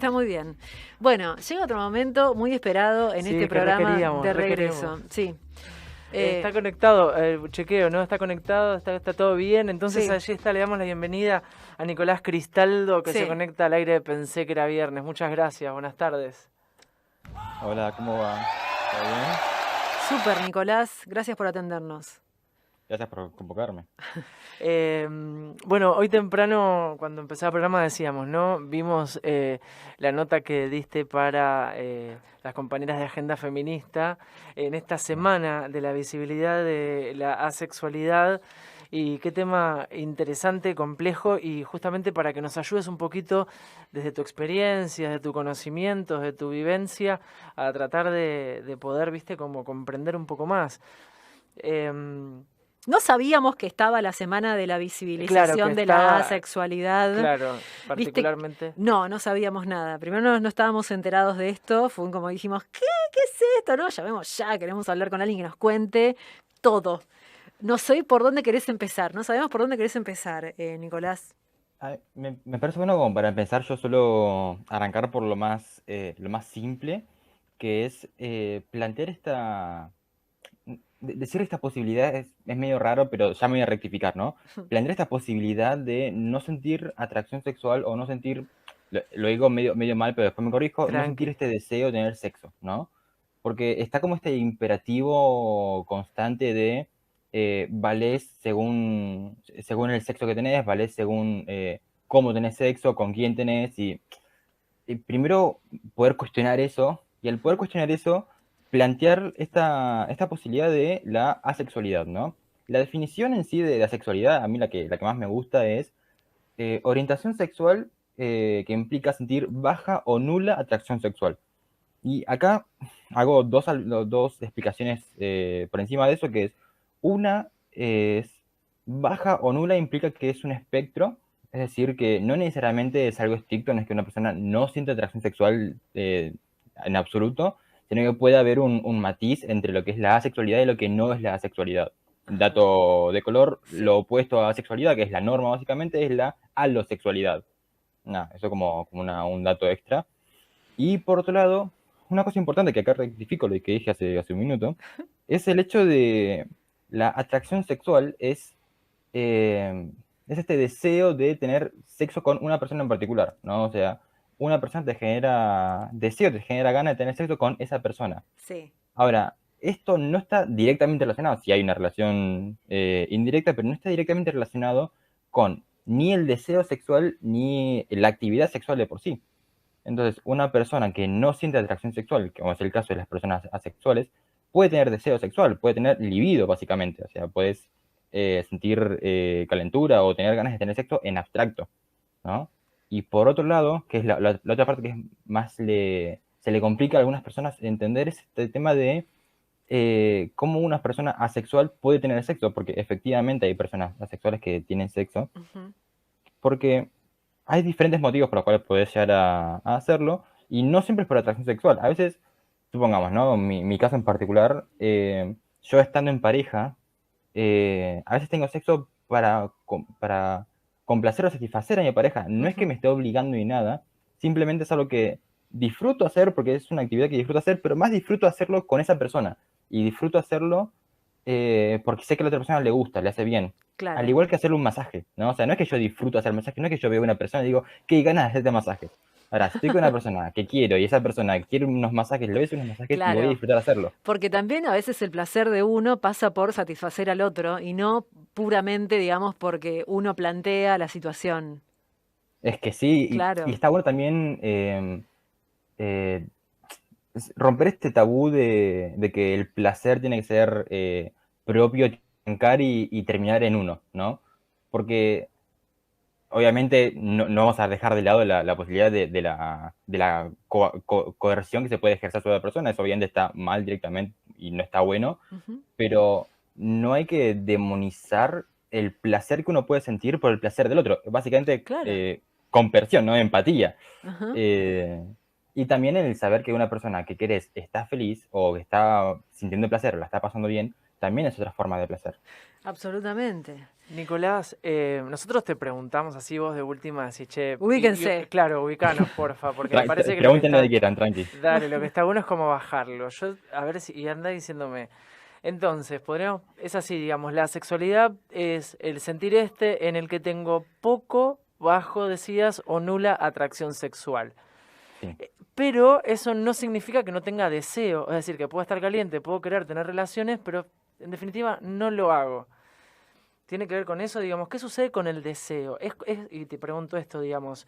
está muy bien. Bueno, llega otro momento muy esperado en Sí, este que programa requeríamos, de requeríamos. regreso. Sí. Está conectado, chequeo, ¿no? Está conectado, está todo bien. Entonces Sí. allí está, le damos la bienvenida a Nicolás Cristaldo, que se Sí. conecta al aire de Pensé que era viernes. Muchas gracias, buenas tardes. Hola, ¿cómo va? ¿Todo bien? Súper, Nicolás. Gracias por atendernos. Gracias por convocarme. Bueno, hoy temprano, cuando empezaba el programa, decíamos, ¿no? Vimos la nota que diste para las compañeras de Agenda Feminista en esta semana de la visibilidad de la asexualidad. Y qué tema interesante, complejo, y justamente para que nos ayudes un poquito desde tu experiencia, de tu conocimiento, de tu vivencia, a tratar de poder, viste, como comprender un poco más. No sabíamos que estaba la semana de la Claro, que visibilización de la estaba, asexualidad. claro, ¿Viste? particularmente. No sabíamos nada. Primero no estábamos enterados de esto. Fue como dijimos, ¿qué es esto? No, llamemos ya, queremos hablar con alguien que nos cuente todo. No sé por dónde querés empezar. No sabemos por dónde querés empezar, Nicolás. Ay, me parece bueno como para empezar yo suelo arrancar por lo más simple, que es plantear decir esta posibilidad es medio raro, pero ya me voy a rectificar, ¿no? Plantear esta posibilidad de no sentir atracción sexual o no sentir, lo digo medio mal, pero después me corrijo, no sentir Tranqui. este deseo de tener sexo, ¿no? Porque está como este imperativo constante de valés según el sexo que tenés, valés según cómo tenés sexo, con quién tenés, y primero poder cuestionar eso, y al poder cuestionar eso, plantear esta posibilidad de la asexualidad, ¿no? La definición en sí de la sexualidad, a mí la que más me gusta es orientación sexual que implica sentir baja o nula atracción sexual. Y acá hago dos explicaciones por encima de eso, que es, una es baja o nula implica que es un espectro, es decir, que no necesariamente es algo estricto, no es que una persona no siente atracción sexual en absoluto, sino que puede haber un matiz entre lo que es la asexualidad y lo que no es la asexualidad. Ajá. Dato de color, Sí. lo opuesto a asexualidad, que es la norma básicamente, es la alosexualidad. Nada, eso como un dato extra. Y por otro lado, una cosa importante que acá rectifico lo que dije hace un minuto, es el hecho de la atracción sexual es este deseo de tener sexo con una persona en particular, ¿no? O sea, una persona te genera deseo, te genera ganas de tener sexo con esa persona. Sí. Ahora, esto no está directamente relacionado, si hay una relación indirecta, pero no está directamente relacionado con ni el deseo sexual ni la actividad sexual de por sí. Entonces, una persona que no siente atracción sexual, como es el caso de las personas asexuales, puede tener deseo sexual, puede tener libido, básicamente. O sea, puedes sentir calentura o tener ganas de tener sexo en abstracto, ¿no? Y por otro lado, que es la otra parte que es se le complica a algunas personas entender, es este tema de cómo una persona asexual puede tener sexo, porque efectivamente hay personas asexuales que tienen sexo, Ujú. porque hay diferentes motivos por los cuales puedes llegar a hacerlo, y no siempre es por atracción sexual. A veces, supongamos, ¿no? Mi caso en particular, yo estando en pareja, a veces tengo sexo para complacer o satisfacer a mi pareja. No es que Ujú. me esté obligando ni nada, simplemente es algo que disfruto hacer porque es una actividad que disfruto hacer, pero más disfruto hacerlo con esa persona. Y disfruto hacerlo porque sé que a la otra persona le gusta, le hace bien. Al Claro. igual que hacerle un masaje, ¿no? O sea, no es que yo disfruto hacer masaje, no es que yo veo a una persona y digo, qué ganas de hacerte masaje. Ahora, si estoy con una persona que quiero y esa persona quiere unos masajes, le voy a hacer unos masajes y voy a Claro. disfrutar hacerlo. Porque también a veces el placer de uno pasa por satisfacer al otro y no puramente, digamos, porque uno plantea la situación. Es que sí, y Claro. está bueno también eh, romper este tabú de que el placer tiene que ser propio, arrancar y terminar en uno, ¿no? Porque obviamente no vamos a dejar de lado la posibilidad de la coerción que se puede ejercer sobre la persona, eso obviamente está mal directamente y no está bueno, Ujú. pero no hay que demonizar el placer que uno puede sentir por el placer del otro, básicamente Claro. compersión, ¿no? Empatía. Ajá. Eh, y también el saber que una persona que querés está feliz o que está sintiendo placer o la está pasando bien, también es otra forma de placer. Absolutamente. Nicolás, nosotros te preguntamos así vos de última, así, che, Ubíquense. claro, ubicanos, porfa, porque me parece que Pregunten lo que quieran, tranqui. dale, lo que está bueno es como bajarlo. Yo, a ver si, y anda diciéndome. Entonces, es así, digamos, la sexualidad es el sentir en el que tengo poco, bajo, decías, o nula atracción sexual. Sí. Pero eso no significa que no tenga deseo, es decir, que puedo estar caliente, puedo querer tener relaciones, pero en definitiva no lo hago. Tiene que ver con eso, digamos, ¿qué sucede con el deseo? Y te pregunto esto, digamos,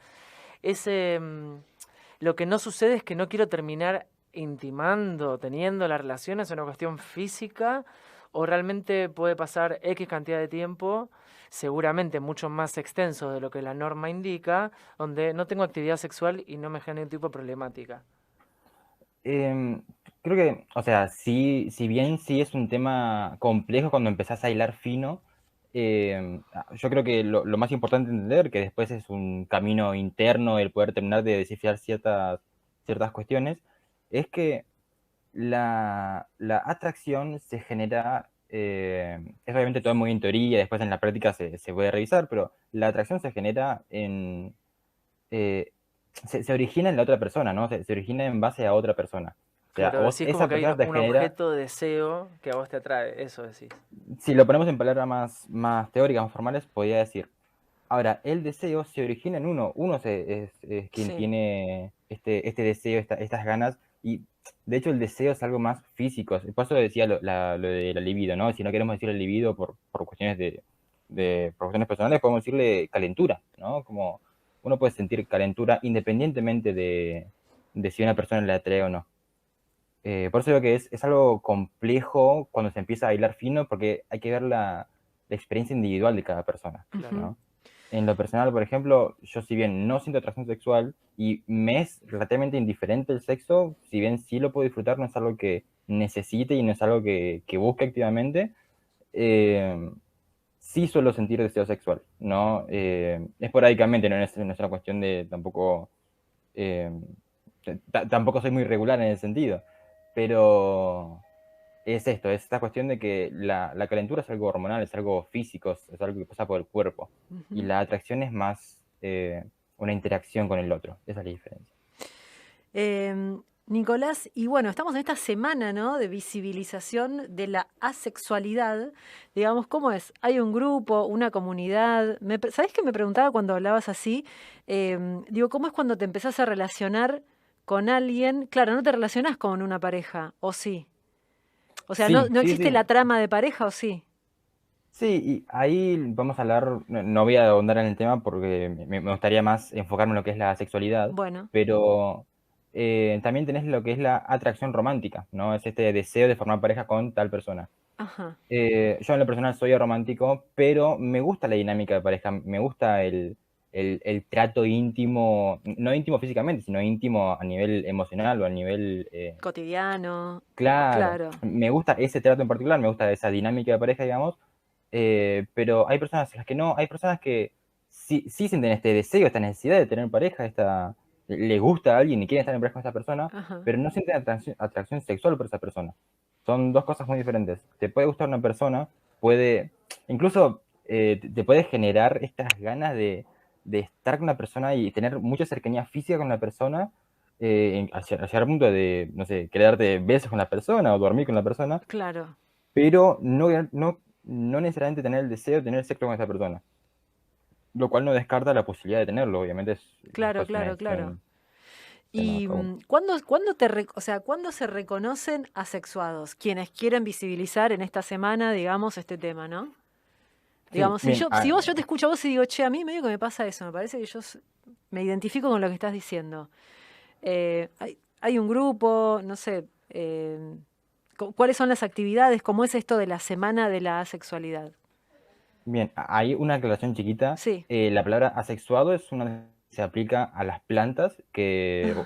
ese, lo que no sucede es que no quiero terminar intimando, teniendo la relación, es una cuestión física, o realmente puede pasar X cantidad de tiempo, seguramente mucho más extenso de lo que la norma indica, donde no tengo actividad sexual y no me genera ningún tipo de problemática. Em, Creo que, o sea, sí, si bien sí es un tema complejo cuando empezás a hilar fino, yo creo que lo más importante entender, que después es un camino interno el poder terminar de descifrar ciertas cuestiones, es que la atracción se genera, es obviamente todo muy en teoría, después en la práctica se puede revisar, pero la atracción se genera eh, se origina en la otra persona, ¿no? Se origina en base a otra persona. O sea, a Claro, vos, decís como esa que hay persona te un genera, objeto de deseo que a vos te atrae, eso decís. si lo ponemos en palabras más teóricas, más formales, podría decir, ahora, el deseo se origina en es quien Sí. tiene este deseo, estas ganas, y de hecho el deseo es algo más físico. Por eso decía lo de la libido, ¿no? Si no queremos decirle libido por cuestiones por cuestiones personales, podemos decirle calentura, ¿no? Como uno puede sentir calentura independientemente de si una persona le atrae o no. Por eso digo que es algo complejo cuando se empieza a bailar fino, porque hay que ver la experiencia individual de cada persona, Ujú. ¿no? En lo personal, por ejemplo, yo si bien no siento atracción sexual y me es relativamente indiferente el sexo, si bien sí lo puedo disfrutar, no es algo que necesite y no es algo que busque activamente, eh, sí suelo sentir deseo sexual, ¿no? Esporádicamente, no es una cuestión de tampoco... eh, tampoco soy muy regular en ese sentido, pero es esto, es esta cuestión de que la calentura es algo hormonal, es algo físico, es algo que pasa por el cuerpo, y Ujú. la atracción es más una interacción con el otro, esa es la diferencia. Nicolás, y bueno, estamos en esta semana, ¿no? De visibilización de la asexualidad. Digamos, ¿cómo es? ¿Hay un grupo, una comunidad? ¿Sabés qué me preguntaba cuando hablabas así? Digo, ¿cómo es cuando te empezás a relacionar con alguien? Claro, no te relacionás con una pareja, ¿o sí? O sea, Sí, no sí, existe sí. la trama de pareja, ¿o sí? Sí, y ahí vamos a hablar, no voy a ahondar en el tema porque me gustaría más enfocarme en lo que es la sexualidad, Bueno, pero también tenés lo que es la atracción romántica, ¿no? Es este deseo de formar pareja con tal persona. ajá, Yo en lo personal soy romántico, pero me gusta la dinámica de pareja, me gusta el trato íntimo, no íntimo físicamente, sino íntimo a nivel emocional o a nivel... cotidiano, claro, claro, me gusta ese trato en particular, me gusta esa dinámica de pareja, digamos, pero hay personas a las que no, hay personas que sí sienten este deseo, esta necesidad de tener pareja, le gusta a alguien y quieren estar en pareja con esa persona, ajá, pero no sienten atracción sexual por esa persona. Son dos cosas muy diferentes. Te puede gustar una persona, incluso te puede generar estas ganas de estar con una persona y tener mucha cercanía física con la persona, hacia el punto de, no sé, querer darte besos con la persona o dormir con la persona, claro, pero no necesariamente tener el deseo de tener sexo con esa persona, lo cual no descarta la posibilidad de tenerlo, obviamente es claro, después una claro, claro. decisión de ¿Y cada uno. o sea, cuándo se reconocen asexuados? Quienes quieren visibilizar en esta semana, digamos, este tema, ¿no? Sí, Digamos, bien, yo te escucho a vos y digo, che, a mí medio que me pasa eso, me parece que me identifico con lo que estás diciendo. Hay un grupo, no sé, ¿cuáles son las actividades? ¿Cómo es esto de la semana de la asexualidad? bien, hay una aclaración chiquita. Sí, La palabra asexuado es una que se aplica a las plantas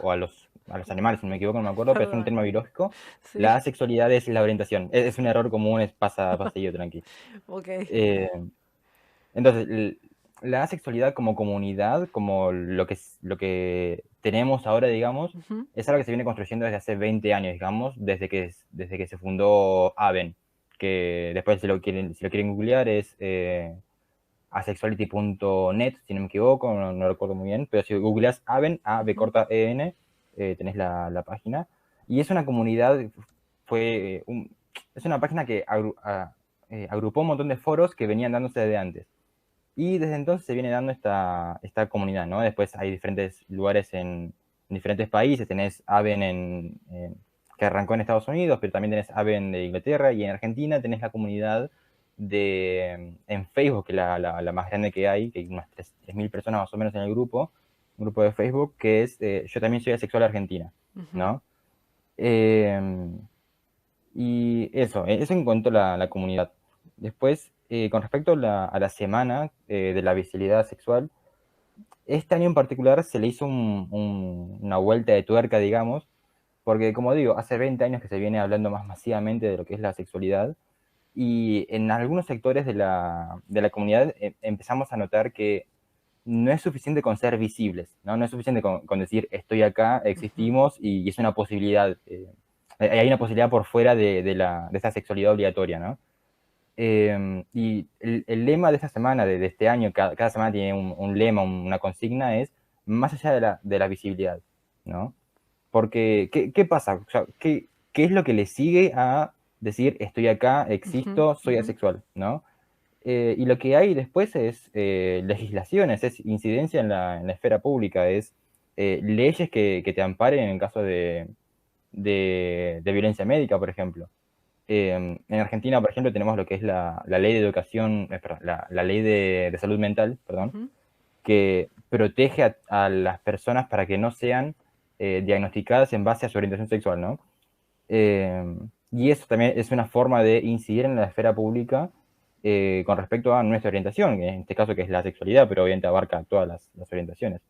o a los animales, si no me equivoco, no me acuerdo, pero es un perdón, término biológico. La sí, asexualidad es la orientación. Es un error común, pasa seguido, tranqui. ok. Eh, Entonces, la asexualidad como comunidad, como lo que tenemos ahora, digamos, Ujú. es algo que se viene construyendo desde hace 20 años, digamos, desde que se fundó AVEN, que después si lo quieren googlear es asexuality.net, si no me equivoco, no recuerdo muy bien, pero si googleas Aven, A, B corta, E, N, tenés la página. Y es una comunidad, es una página que agrupó un montón de foros que venían dándose desde antes. Y desde entonces se viene dando esta comunidad, ¿no? Después hay diferentes lugares en diferentes países. Tenés Aven que arrancó en Estados Unidos, pero también tenés Aven de Inglaterra, y en Argentina tenés la comunidad en Facebook, que es la más grande que hay unas 3.000 personas más o menos en el grupo, un grupo de Facebook, que es Yo también soy asexual argentina, ¿no? Y eso en cuanto a la comunidad. Después, con respecto a la semana de la visibilidad sexual, este año en particular se le hizo una vuelta de tuerca, digamos, porque como digo, hace 20 años que se viene hablando más masivamente de lo que es la sexualidad, y en algunos sectores de la comunidad empezamos a notar que no es suficiente con ser visibles, ¿no? No es suficiente con decir estoy acá, existimos y es una posibilidad. Hay una posibilidad por fuera de esa sexualidad obligatoria, ¿no? Y el lema de esta semana, de este año, cada semana tiene un lema, una consigna, es más allá de la visibilidad, ¿no? Porque, ¿qué pasa? O sea, ¿qué es lo que le sigue a decir estoy acá, existo, soy asexual, ¿no? Y lo que hay después es legislaciones, es incidencia en la esfera pública, es leyes que te amparen en caso de violencia médica, por ejemplo. En Argentina, por ejemplo, tenemos lo que es la ley de educación, perdón, la ley de salud mental, perdón, que protege a las personas para que no sean diagnosticadas en base a su orientación sexual, ¿no? Y eso también es una forma de incidir en la esfera pública con respecto a nuestra orientación, que en este caso que es la sexualidad, pero obviamente abarca todas las orientaciones.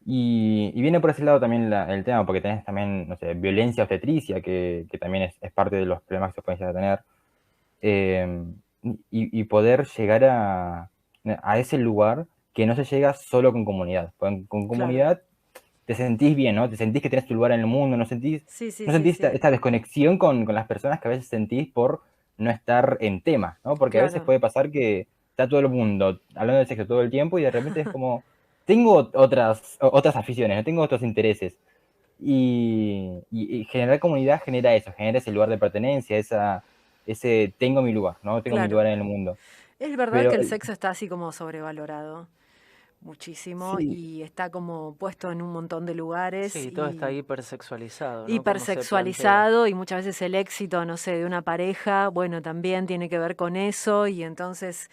Y viene por ese lado también el tema, porque tenés también, no sé, violencia obstetricia, que también es parte de los problemas que se pueden llegar a tener. Y poder llegar a ese lugar que no se llega solo con comunidad. Con comunidad te sentís bien, ¿no? Te sentís que tenés tu lugar en el mundo, no sentís, esta desconexión con las personas que a veces sentís por no estar en tema, ¿no? Porque a veces puede pasar que está todo el mundo hablando de sexo todo el tiempo y de repente es como, tengo otras aficiones, no tengo otros intereses. Y generar comunidad genera eso, genera ese lugar de pertenencia, ese tengo mi lugar, ¿no? Tengo mi lugar en el mundo. Es verdad Pero que el sexo está así como sobrevalorado muchísimo sí, y está como puesto en un montón de lugares Sí, todo está hipersexualizado, ¿no? Como se plantea. hipersexualizado, y muchas veces el éxito, no sé, de una pareja, bueno, también tiene que ver con eso, y entonces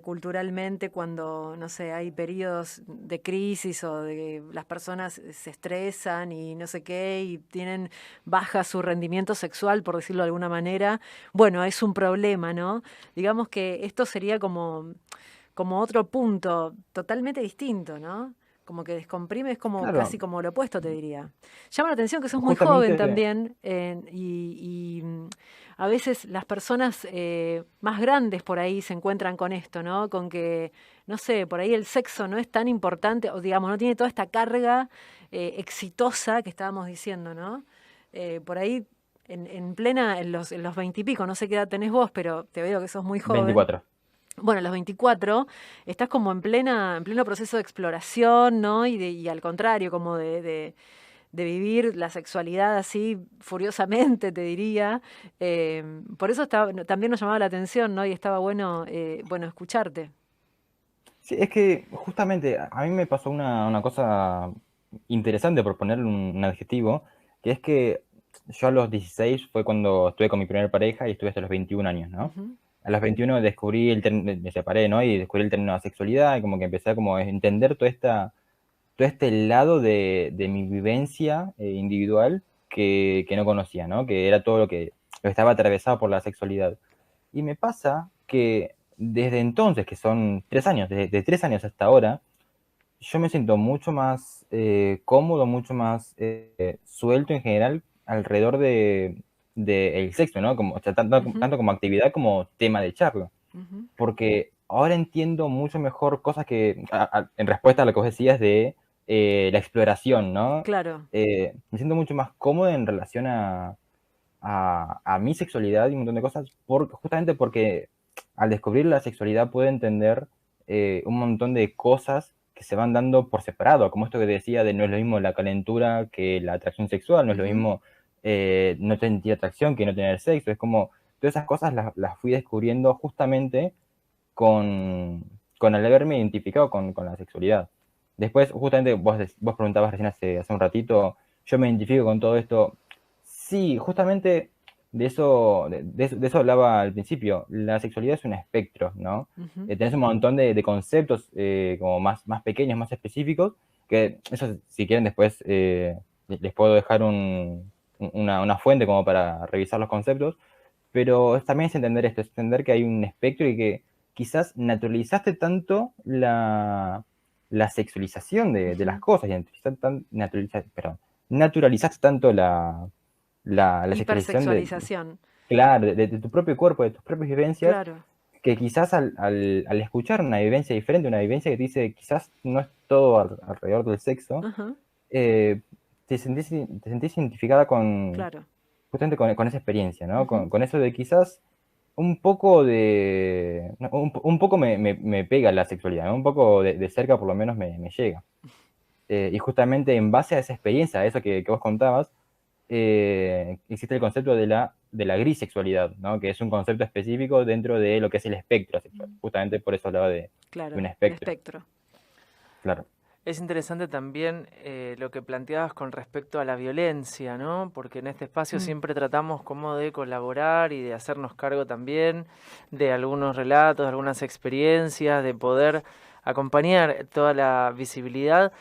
culturalmente cuando, no sé, hay periodos de crisis o de que las personas se estresan y no sé qué, y tienen baja su rendimiento sexual, por decirlo de alguna manera, bueno, es un problema, ¿no? Digamos que esto sería como otro punto totalmente distinto, ¿no? Como que descomprime, es como claro, casi como lo opuesto, te diría. Llama la atención que sos muy joven justamente, también, a veces las personas más grandes por ahí se encuentran con esto, ¿no? Con que, no sé, por ahí el sexo no es tan importante, o digamos, no tiene toda esta carga exitosa que estábamos diciendo, ¿no? Por ahí en los 20 y pico, no sé qué edad tenés vos, pero te veo que sos muy joven. 24. Bueno, a los 24 estás como en pleno proceso de exploración, ¿no? Y al contrario, como de vivir la sexualidad así furiosamente, te diría. Por eso también nos llamaba la atención, ¿no? Y estaba bueno escucharte. Sí, es que justamente a mí me pasó una cosa interesante, por ponerle un adjetivo, que es que yo a los 16 fue cuando estuve con mi primera pareja y estuve hasta los 21 años, ¿no? Ujú. A los 21 descubrí me separé, ¿no? Y descubrí el término de la sexualidad y como que empecé a como entender todo este lado de mi vivencia individual que no conocía, ¿no? Que era todo lo que estaba atravesado por la sexualidad. Y me pasa que desde entonces, que son 3 años, desde 3 años hasta ahora, yo me siento mucho más cómodo, mucho más suelto en general alrededor de el sexo, ¿no? Como, o sea, Ujú, tanto como actividad como tema de charla. ujú. Porque ahora entiendo mucho mejor cosas en respuesta a lo que vos decías de la exploración, ¿no? Claro. Me siento mucho más cómodo en relación a mi sexualidad y un montón de cosas, justamente porque al descubrir la sexualidad puede entender un montón de cosas que se van dando por separado, como esto que decía de no es lo mismo la calentura que la atracción sexual, no es lo mismo no sentir atracción que no tener sexo, es como todas esas cosas las fui descubriendo justamente con el haberme identificado con la sexualidad. Después, justamente vos preguntabas recién hace un ratito, yo me identifico con todo esto. Sí, justamente de eso hablaba al principio. La sexualidad es un espectro, ¿no? Ujú. Tenés un montón de conceptos como más pequeños, más específicos, que eso si quieren después les puedo dejar una fuente como para revisar los conceptos, pero también es entender esto, es entender que hay un espectro y que quizás naturalizaste tanto la sexualización de las Ujú. cosas, y naturalizaste tanto la sexualización Hipersexualización. claro, de tu propio cuerpo, de tus propias vivencias, Claro. que quizás al escuchar una vivencia diferente, una vivencia que te dice quizás no es todo alrededor del sexo, Ajá. eh, te sentís identificada con, Claro. justamente con esa experiencia, ¿no? Ujú. Con eso de quizás un poco no, un poco me pega la sexualidad, ¿no? Un poco de cerca por lo menos me llega. Y justamente en base a esa experiencia, a eso que vos contabas, existe el concepto de la grisexualidad, ¿no? Que es un concepto específico dentro de lo que es el espectro sexual. Justamente por eso hablaba de un Claro, el espectro, espectro. claro. Es interesante también lo que planteabas con respecto a la violencia, ¿no? Porque en este espacio Mm. siempre tratamos como de colaborar y de hacernos cargo también de algunos relatos, de algunas experiencias, de poder acompañar toda la visibilidad,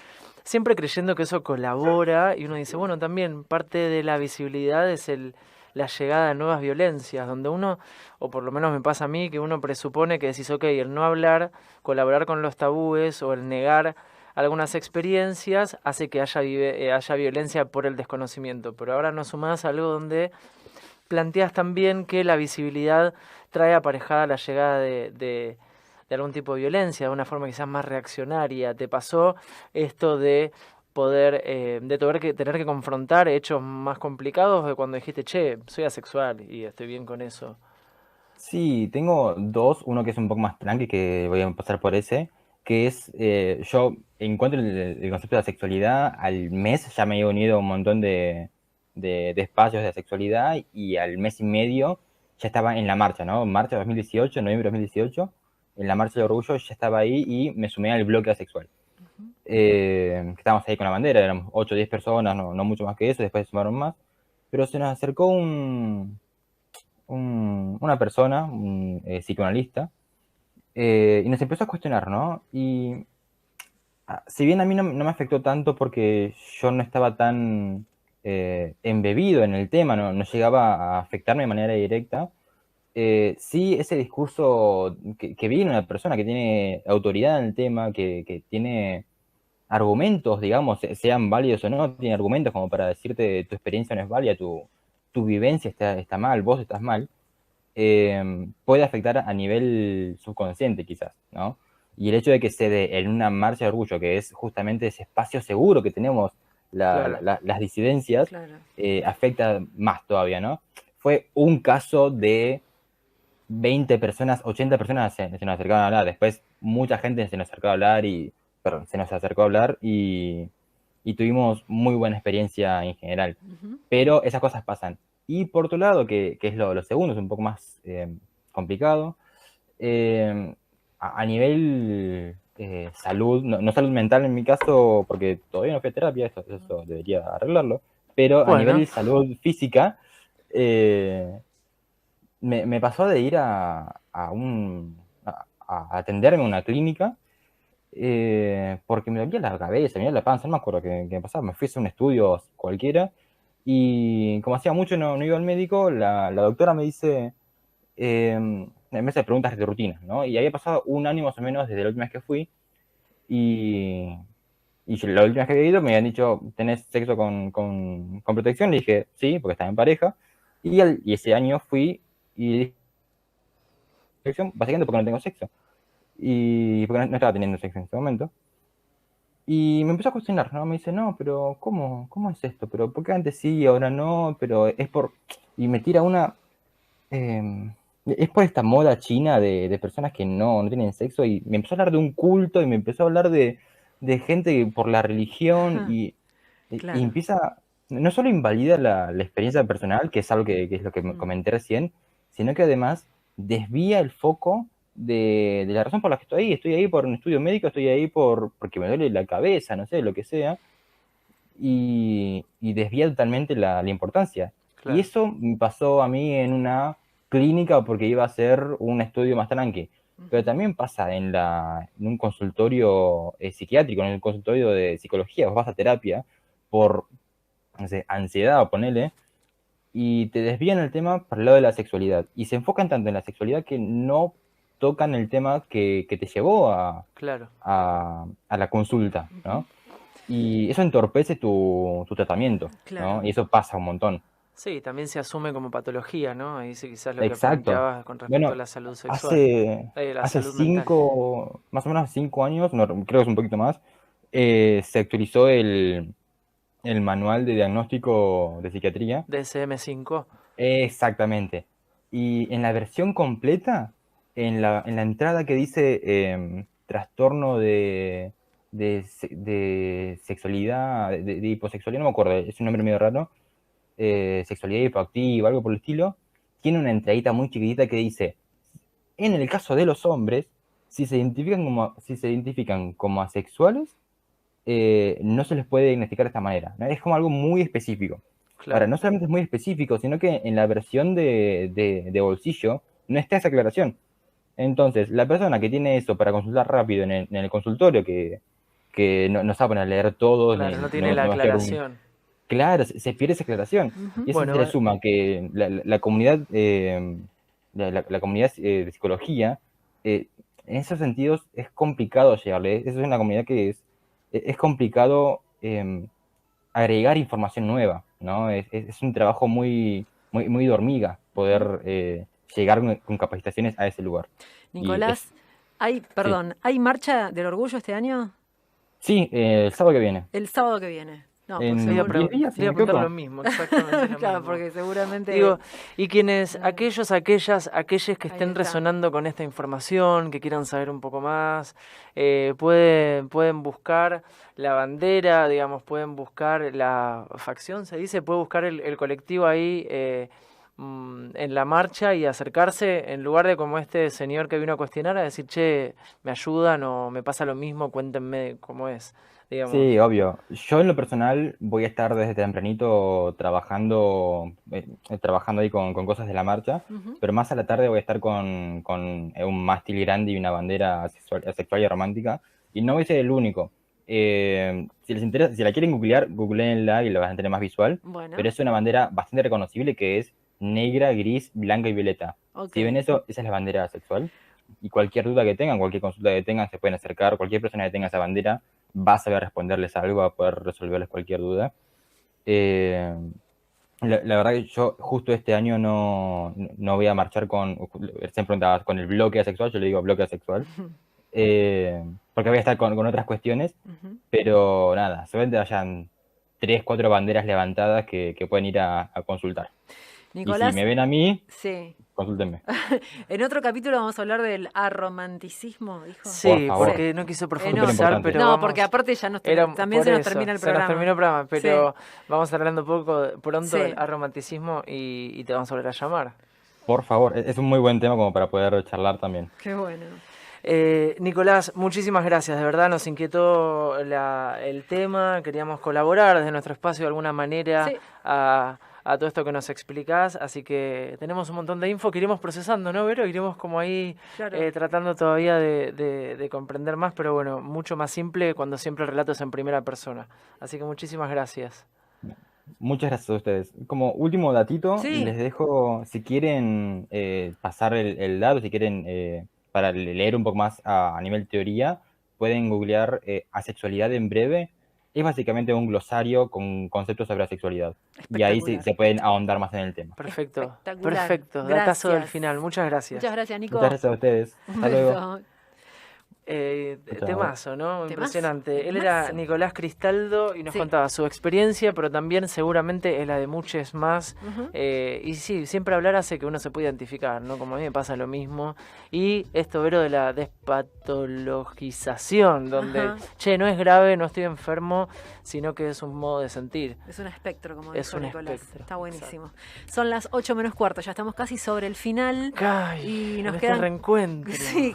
siempre creyendo que eso colabora y uno dice, bueno, también parte de la visibilidad es la llegada de nuevas violencias, donde uno, o por lo menos me pasa a mí, que uno presupone que decís, ok, el no hablar, colaborar con los tabúes o el negar algunas experiencias hace que haya violencia por el desconocimiento, pero ahora nos sumás a algo donde planteas también que la visibilidad trae aparejada la llegada de algún tipo de violencia, de una forma quizás más reaccionaria. ¿Te pasó esto de poder, de tener que confrontar hechos más complicados de cuando dijiste, che, soy asexual y estoy bien con eso? Sí, tengo dos, uno que es un poco más tranqui, que voy a pasar por ese, que es, yo encuentro el concepto de la sexualidad, al mes ya me he unido a un montón de espacios de sexualidad y al mes y medio ya estaba en la marcha, ¿no? Marcha 2018, noviembre de 2018, en la marcha del orgullo ya estaba ahí y me sumé al bloque asexual. Que estábamos ahí con la bandera, éramos 8 o 10 personas, no mucho más que eso, después se sumaron más, pero se nos acercó una persona, un psicoanalista, y nos empezó a cuestionar, ¿no? Y si bien a mí no me afectó tanto porque yo no estaba tan embebido en el tema, no llegaba a afectarme de manera directa, sí ese discurso que viene una persona que tiene autoridad en el tema, que tiene argumentos, digamos, sean válidos o no, tiene argumentos como para decirte tu experiencia no es válida, tu vivencia está mal, vos estás mal, puede afectar a nivel subconsciente quizás, ¿no? Y el hecho de que se dé en una marcha de orgullo, que es justamente ese espacio seguro que tenemos Claro. las disidencias, Claro. afecta más todavía, ¿no? Fue un caso de 20 personas, 80 personas se nos acercaron a hablar, después mucha gente se nos acercó a hablar perdón, se nos acercó a hablar y tuvimos muy buena experiencia en general. Ujú. Pero esas cosas pasan. Y por otro lado, que es lo segundo, es un poco más complicado, a nivel salud, no salud mental en mi caso, porque todavía no fui a terapia, eso debería arreglarlo, pero a Bueno, nivel salud física, eh, me pasó de ir a atenderme en una clínica porque me dolía la cabeza, me dolía la panza, no me acuerdo qué me pasaba, me fui a hacer un estudio cualquiera y como hacía mucho no iba al médico, la doctora me dice, me hace preguntas de rutina, ¿no? Y había pasado un año más o menos desde la última vez que fui y, la última vez que había ido me habían dicho, ¿tenés sexo con protección? Le dije, sí, porque estaba en pareja. Y ese año fui y dije, básicamente porque no tengo sexo. Y porque no estaba teniendo sexo en ese momento. Y me empezó a cuestionar, ¿no? Me dice, no, pero ¿cómo es esto? ¿Pero por qué antes sí y ahora no? Pero es por... Y me tira una... eh, Es por esta moda china de personas que no tienen sexo y me empezó a hablar de un culto y me empezó a hablar de gente por la religión y Claro. empieza, no solo invalida la experiencia personal, que es algo que es lo que me Mm. comenté recién, sino que además desvía el foco de la razón por la que estoy ahí. Estoy ahí por un estudio médico, estoy ahí porque me duele la cabeza, no sé, lo que sea, y desvía totalmente la importancia. Y Claro. eso me pasó a mí en una clínica porque iba a hacer un estudio más tranqui. Pero Ujú. también pasa en un consultorio psiquiátrico, en un consultorio de psicología. Vos vas a terapia por, no sé, ansiedad o ponele, y te desvían el tema para el lado de la sexualidad. Y se enfocan tanto en la sexualidad que no tocan el tema que te llevó Claro. a la consulta, Ujú. ¿no? Y eso entorpece tu tratamiento, ¿no? Claro. Y eso pasa un montón. Sí, también se asume como patología, ¿no? Ahí sí quizás lo que Exacto. planteabas con respecto a Bueno, la salud sexual, hace, la hace salud mental. más o menos 5 años, no, creo que es un poquito más, se actualizó el manual de diagnóstico de psiquiatría. DSM-5. Exactamente. Y en la versión completa, en la entrada que dice trastorno de sexualidad, de hiposexualidad, no me acuerdo, es un nombre medio raro, sexualidad hipoactiva, algo por el estilo, tiene una entradita muy chiquitita que dice, en el caso de los hombres, si se identifican como asexuales, no se les puede diagnosticar de esta manera, ¿no? Es como algo muy específico. Ahora, Claro. no solamente es muy específico, sino que en la versión de bolsillo no está esa aclaración. Entonces, la persona que tiene eso para consultar rápido en el consultorio, que no saben a leer todo, Claro, no tiene no, la no va a estudiar un... aclaración. Claro, se pierde esa aclaración. Ujú. Y eso se Bueno, le suma que la comunidad, la comunidad de psicología, eh, en esos sentidos es complicado llegarle. Esa es una comunidad que es complicado agregar información nueva, ¿no? Es un trabajo muy, muy, muy de hormiga Ujú. poder llegar con capacitaciones a ese lugar. Y Nicolás, sí, perdón, ¿hay marcha del orgullo este año? sí, el sábado que viene, El sábado que viene. No, pues le iba a, en seguro. 10 días, si le no iba a me preguntar lo equivoco. mismo, exactamente lo Claro, mismo. porque seguramente. Digo, y quienes, eh, aquellos que ahí estén está. resonando con esta información, que quieran saber un poco más, pueden buscar la bandera, digamos, pueden buscar la facción, se dice, puede buscar el colectivo ahí en la marcha y acercarse en lugar de como este señor que vino a cuestionar, a decir, che, me ayudan o me pasa lo mismo, cuéntenme cómo es, digamos. Sí, obvio. Yo en lo personal voy a estar desde tempranito trabajando ahí con cosas de la marcha, Ujú. pero más a la tarde voy a estar con un mástil grande y una bandera asexual y romántica, y no voy a ser el único. Si les interesa, si la quieren googlear, googleenla y la van a tener más visual, pero Bueno, es una bandera bastante reconocible que es negra, gris, blanca y violeta. ok. Si ven eso, esa es la bandera sexual. Y cualquier duda que tengan, cualquier consulta que tengan, se pueden acercar, cualquier persona que tenga esa bandera va a saber responderles algo, va a poder resolverles cualquier duda. Eh, la verdad que yo justo este año no voy a marchar se preguntaba con el bloque asexual, yo le digo bloque asexual, porque voy a estar con otras cuestiones, Ujú. pero nada, seguramente hayan 3, 4 banderas levantadas que pueden ir a consultar. Y si me Nicolás, ven a mí, sí. consúltenme, En otro capítulo vamos a hablar del aromanticismo, dijo. por Sí, Sí. favor, porque no quiso En súper otro. profundizar, importante. pero No, porque vamos, aparte también por se nos eso, termina el se nos terminó programa. el programa, Sí, pero vamos a hablar un poco pronto del sí. aromanticismo y te vamos a volver a llamar. Por favor, es un muy buen tema como para poder charlar también. Qué bueno. Nicolás, muchísimas gracias, de verdad nos inquietó el tema, queríamos colaborar desde nuestro espacio de alguna manera Sí, a todo esto que nos explicás, así que tenemos un montón de info que iremos procesando, ¿no, Vero? Iremos como ahí claro. tratando todavía de comprender más, pero bueno, mucho más simple cuando siempre el relato es en primera persona. Así que muchísimas gracias. Muchas gracias a ustedes. Como último datito, Sí, les dejo, si quieren pasar el dato, si quieren para leer un poco más a nivel teoría, pueden googlear asexualidad en breve. Es básicamente un glosario con conceptos sobre asexualidad. Y ahí espectacular. se pueden ahondar más en el tema. Perfecto, Espectacular. perfecto, datazo del Gracias. final, muchas Muchas gracias. gracias, Muchas Nico. gracias a ustedes. Un Hasta luego. beso. Temazo, ¿no? Temazo, Impresionante. Él era temazo. Nicolás Cristaldo y nos Sí. contaba su experiencia, pero también seguramente es la de muchos más. Ujú. Y sí, siempre hablar hace que uno se pueda identificar, ¿no? Como a mí me pasa lo mismo. Y esto, Vero, de la despatologización, donde, Ajá. che, no es grave, no estoy enfermo, sino que es un modo de sentir. Es un espectro, como Es dijo un Nicolás. espectro, Está buenísimo. Son las 8 menos cuarto, ya estamos casi sobre el final. Ay, Y nos en este quedan- reencuentro. Sí,